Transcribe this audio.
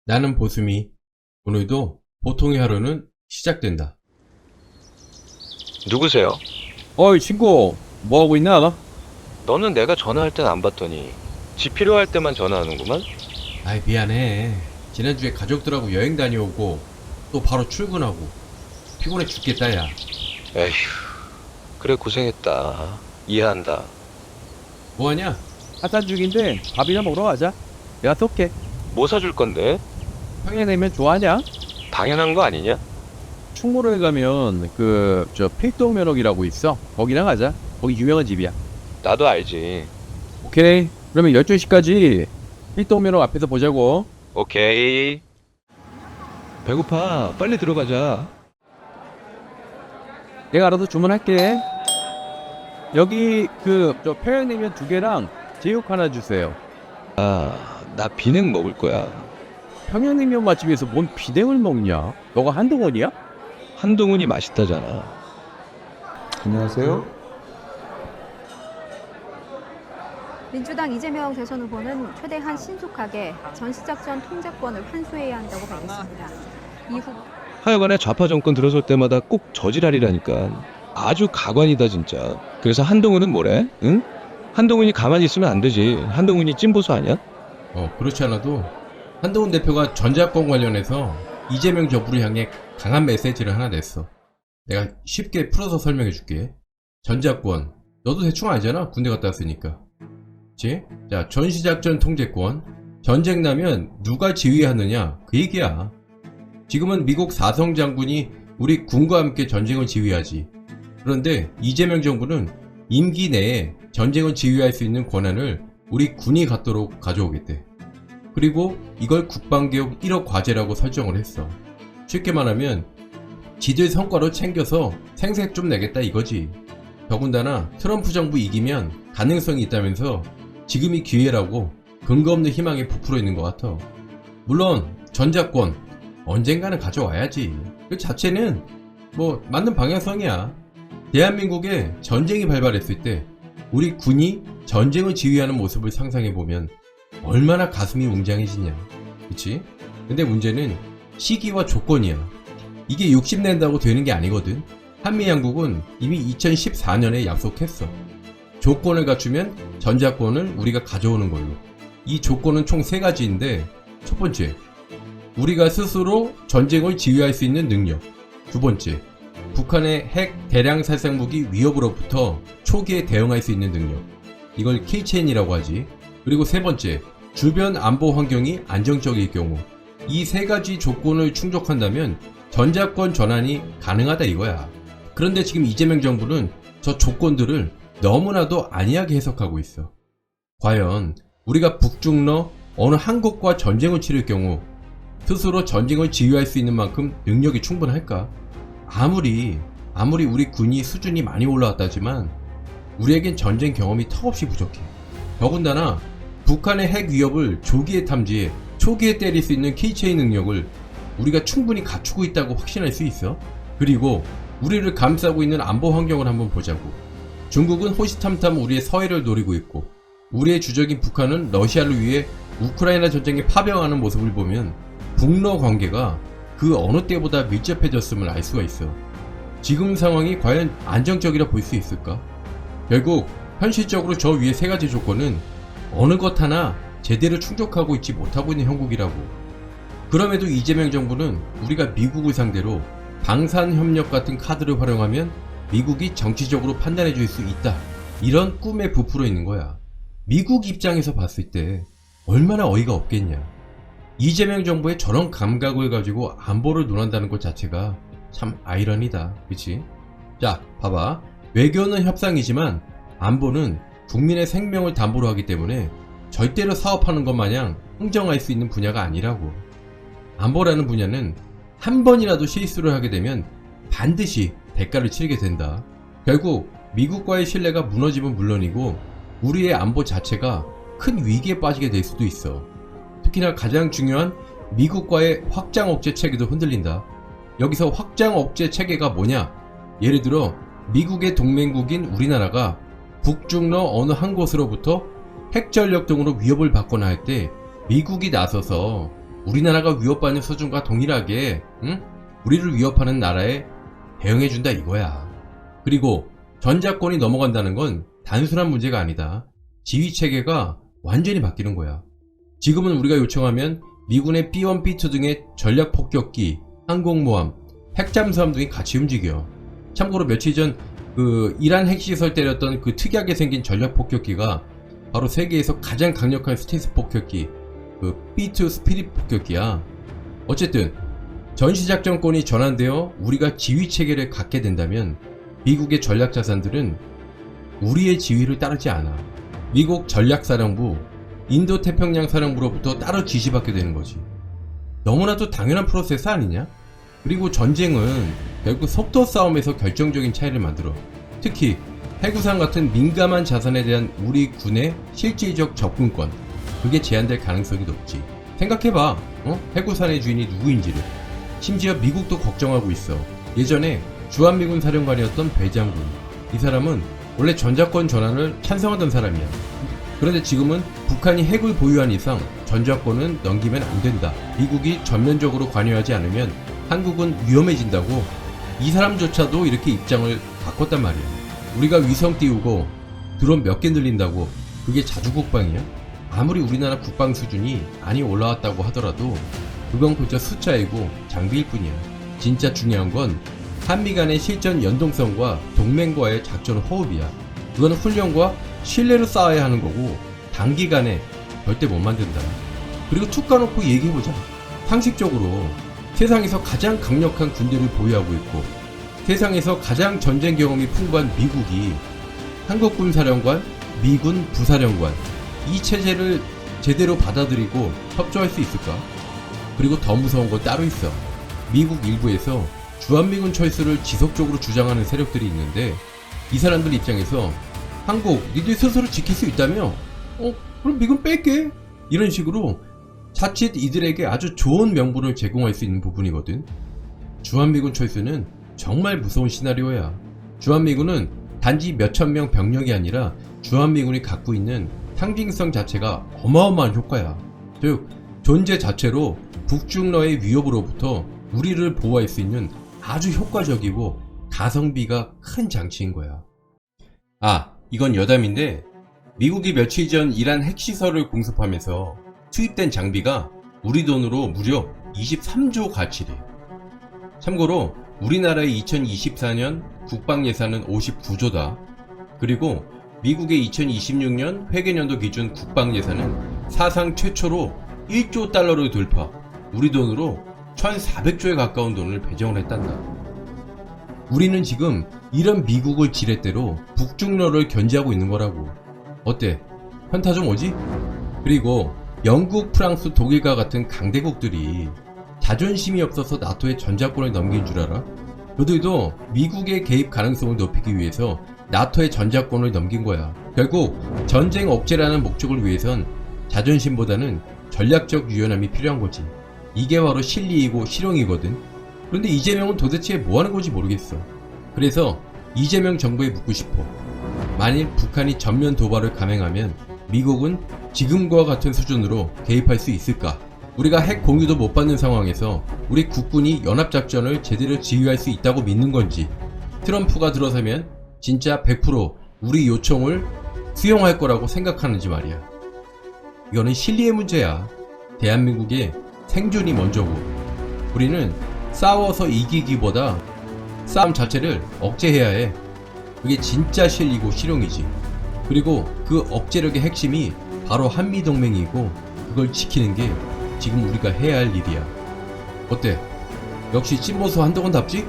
나는 보수미. 오늘도 보통의 하루는 시작된다. 누구세요? 어이 친구 뭐하고 있나 너? 너는 내가 전화할 땐 안 받더니 집 필요할 때만 전화하는구만? 아이, 미안해. 지난주에 가족들하고 여행 다녀오고 또 바로 출근하고 피곤해 죽겠다, 야. 에휴, 그래 고생했다. 이해한다. 뭐하냐? 한잔 중인데 밥이나 먹으러 가자. 내가 쏠게. 뭐 사줄 건데? 평양냉면 좋아하냐? 당연한 거 아니냐? 충무로에 가면 저 필동면옥이라고 있어. 거기나 가자. 거기 유명한 집이야. 나도 알지. 오케이. 그러면 12시까지 필동면옥 앞에서 보자고. 오케이. 배고파. 빨리 들어가자. 내가 알아서 주문할게. 여기 저 평양냉면 2개랑 제육 하나 주세요. 나 비냉 먹을 거야. 평양냉면 맛집에서 뭔 비냉을 먹냐? 너가 한동원이야? 한동훈이 맛있다잖아. 안녕하세요. 민주당 이재명 대선 후보는 최대한 신속하게 전시작전 통제권을 환수해야 한다고 밝혔습니다. 이후 하여간에 좌파 정권 들어설 때마다 꼭 저지랄이라니까. 아주 가관이다 진짜. 그래서 한동훈은 뭐래? 응? 한동훈이 가만히 있으면 안 되지. 한동훈이 찐보수 아니야? 그렇지 않아도 한동훈 대표가 전자권 관련해서 이재명 정부를 향해 강한 메시지를 하나 냈어. 내가 쉽게 풀어서 설명해 줄게. 전자권, 너도 대충 알잖아. 군대 갔다 왔으니까. 그치? 자, 전시작전 통제권. 전쟁 나면 누가 지휘하느냐, 그 얘기야. 지금은 미국 사성 장군이 우리 군과 함께 전쟁을 지휘하지. 그런데 이재명 정부는 임기 내에 전쟁을 지휘할 수 있는 권한을 우리 군이 갖도록 가져오겠대. 그리고 이걸 국방개혁 1억 과제라고 설정을 했어. 쉽게 말하면 지들 성과로 챙겨서 생색 좀 내겠다 이거지. 더군다나 트럼프 정부 이기면 가능성이 있다면서 지금이 기회라고 근거 없는 희망에 부풀어 있는 것 같아. 물론 전자권 언젠가는 가져와야지. 그 자체는 뭐 맞는 방향성이야. 대한민국에 전쟁이 발발했을 때 우리 군이 전쟁을 지휘하는 모습을 상상해보면 얼마나 가슴이 웅장해지냐. 그치? 근데 문제는 시기와 조건이야. 이게 60낸다고 되는 게 아니거든. 한미양국은 이미 2014년에 약속했어. 조건을 갖추면 전자권을 우리가 가져오는 걸로. 이 조건은 총 3가지인데, 첫 번째, 우리가 스스로 전쟁을 지휘할 수 있는 능력. 두 번째, 북한의 핵 대량 살상무기 위협으로부터 초기에 대응할 수 있는 능력. 이걸 K체인이라고 하지. 그리고 세 번째, 주변 안보 환경이 안정적일 경우. 이 3가지 조건을 충족한다면 전자권 전환이 가능하다 이거야. 그런데 지금 이재명 정부는 저 조건들을 너무나도 안이하게 해석하고 있어. 과연 우리가 북중러 어느 한국과 전쟁을 치를 경우 스스로 전쟁을 지휘할 수 있는 만큼 능력이 충분할까? 아무리 우리 군이 수준이 많이 올라왔다지만 우리에겐 전쟁 경험이 턱없이 부족해. 더군다나 북한의 핵 위협을 조기에 탐지해 초기에 때릴 수 있는 K체인 능력을 우리가 충분히 갖추고 있다고 확신할 수 있어? 그리고 우리를 감싸고 있는 안보 환경을 한번 보자고. 중국은 호시탐탐 우리의 서해를 노리고 있고, 우리의 주적인 북한은 러시아를 위해 우크라이나 전쟁에 파병하는 모습을 보면 북러 관계가 그 어느 때보다 밀접해졌음을 알 수가 있어. 지금 상황이 과연 안정적이라 볼 수 있을까? 결국 현실적으로 저 위의 3가지 조건은 어느 것 하나 제대로 충족하고 있지 못하고 있는 형국이라고. 그럼에도 이재명 정부는 우리가 미국을 상대로 방산협력 같은 카드를 활용하면 미국이 정치적으로 판단해 줄 수 있다, 이런 꿈에 부풀어 있는 거야. 미국 입장에서 봤을 때 얼마나 어이가 없겠냐. 이재명 정부의 저런 감각을 가지고 안보를 논한다는 것 자체가 참 아이러니다. 그치? 자, 봐봐. 외교는 협상이지만 안보는 국민의 생명을 담보로 하기 때문에 절대로 사업하는 것 마냥 흥정할 수 있는 분야가 아니라고. 안보라는 분야는 한 번이라도 실수를 하게 되면 반드시 대가를 치르게 된다. 결국 미국과의 신뢰가 무너지면 물론이고 우리의 안보 자체가 큰 위기에 빠지게 될 수도 있어. 특히나 가장 중요한 미국과의 확장 억제 체계도 흔들린다. 여기서 확장 억제 체계가 뭐냐? 예를 들어 미국의 동맹국인 우리나라가 북중러 어느 한 곳으로부터 핵전력 등으로 위협을 받거나 할 때 미국이 나서서 우리나라가 위협받는 수준과 동일하게 우리를 위협하는 나라에 대응해준다 이거야. 그리고 전자권이 넘어간다는 건 단순한 문제가 아니다. 지휘체계가 완전히 바뀌는 거야. 지금은 우리가 요청하면 미군의 B1, B2 등의 전략폭격기, 항공모함, 핵잠수함 등이 같이 움직여. 참고로 며칠 전 이란 핵시설 때렸던 그 특이하게 생긴 전략폭격기가 바로 세계에서 가장 강력한 스텔스 폭격기, B2 스피릿 폭격기야. 어쨌든 전시작전권이 전환되어 우리가 지휘체계를 갖게 된다면 미국의 전략자산들은 우리의 지휘를 따르지 않아. 미국 전략사령부, 인도태평양 사령부로부터 따로 지시받게 되는 거지. 너무나도 당연한 프로세스 아니냐? 그리고 전쟁은 결국 속도 싸움에서 결정적인 차이를 만들어. 특히 해구상 같은 민감한 자산에 대한 우리 군의 실질적 접근권, 그게 제한될 가능성이 높지. 생각해봐, 해구산의 주인이 누구인지를. 심지어 미국도 걱정하고 있어. 예전에 주한미군 사령관이었던 배 장군, 이 사람은 원래 전자권 전환을 찬성하던 사람이야. 그런데 지금은 북한이 핵을 보유한 이상 전자권은 넘기면 안 된다. 미국이 전면적으로 관여하지 않으면 한국은 위험해진다고, 이 사람조차도 이렇게 입장을 바꿨단 말이야. 우리가 위성 띄우고 드론 몇 개 늘린다고 그게 자주국방이야? 아무리 우리나라 국방 수준이 많이 올라왔다고 하더라도 그건 그저 숫자이고 장비일 뿐이야. 진짜 중요한 건 한미 간의 실전 연동성과 동맹과의 작전 호흡이야. 그거는 훈련과 신뢰를 쌓아야 하는 거고 단기간에 절대 못 만든다. 그리고 툭 까놓고 얘기해보자. 상식적으로 세상에서 가장 강력한 군대를 보유하고 있고 세상에서 가장 전쟁 경험이 풍부한 미국이 한국군 사령관, 미군 부사령관, 이 체제를 제대로 받아들이고 협조할 수 있을까? 그리고 더 무서운 건 따로 있어. 미국 일부에서 주한미군 철수를 지속적으로 주장하는 세력들이 있는데 이 사람들 입장에서 한국, 니들 스스로 지킬 수 있다며? 그럼 미군 뺄게. 이런 식으로 자칫 이들에게 아주 좋은 명분을 제공할 수 있는 부분이거든. 주한미군 철수는 정말 무서운 시나리오야. 주한미군은 단지 몇천 명 병력이 아니라 주한미군이 갖고 있는 상징성 자체가 어마어마한 효과야. 즉, 존재 자체로 북중러의 위협으로부터 우리를 보호할 수 있는 아주 효과적이고 가성비가 큰 장치인 거야. 이건 여담인데 미국이 며칠 전 이란 핵시설을 공습하면서 투입된 장비가 우리 돈으로 무려 23조 가치래. 참고로 우리나라의 2024년 국방 예산은 59조다. 그리고 미국의 2026년 회계년도 기준 국방 예산은 사상 최초로 1조 달러를 돌파, 우리 돈으로 1400조에 가까운 돈을 배정을 했단다. 우리는 지금 이런 미국을 지렛대로 북중러를 견제하고 있는 거라고. 어때? 현타 좀 오지? 그리고 영국, 프랑스, 독일과 같은 강대국들이 자존심이 없어서 나토의 전자권을 넘긴 줄 알아? 그들도 미국의 개입 가능성을 높이기 위해서 나토의 전자권을 넘긴 거야. 결국 전쟁 억제라는 목적을 위해선 자존심보다는 전략적 유연함이 필요한 거지. 이게 바로 실리이고 실용이거든. 그런데 이재명은 도대체 뭐 하는 건지 모르겠어. 그래서 이재명 정부에 묻고 싶어. 만일 북한이 전면 도발을 감행하면 미국은 지금과 같은 수준으로 개입할 수 있을까? 우리가 핵 공유도 못 받는 상황에서 우리 국군이 연합작전을 제대로 지휘할 수 있다고 믿는 건지, 트럼프가 들어서면 진짜 100% 우리 요청을 수용할 거라고 생각하는지 말이야. 이거는 실리의 문제야. 대한민국의 생존이 먼저고, 우리는 싸워서 이기기보다 싸움 자체를 억제해야 해. 그게 진짜 실리고 실용이지. 그리고 그 억제력의 핵심이 바로 한미동맹이고, 그걸 지키는 게 지금 우리가 해야 할 일이야. 어때? 역시 찐보수 한동훈답지?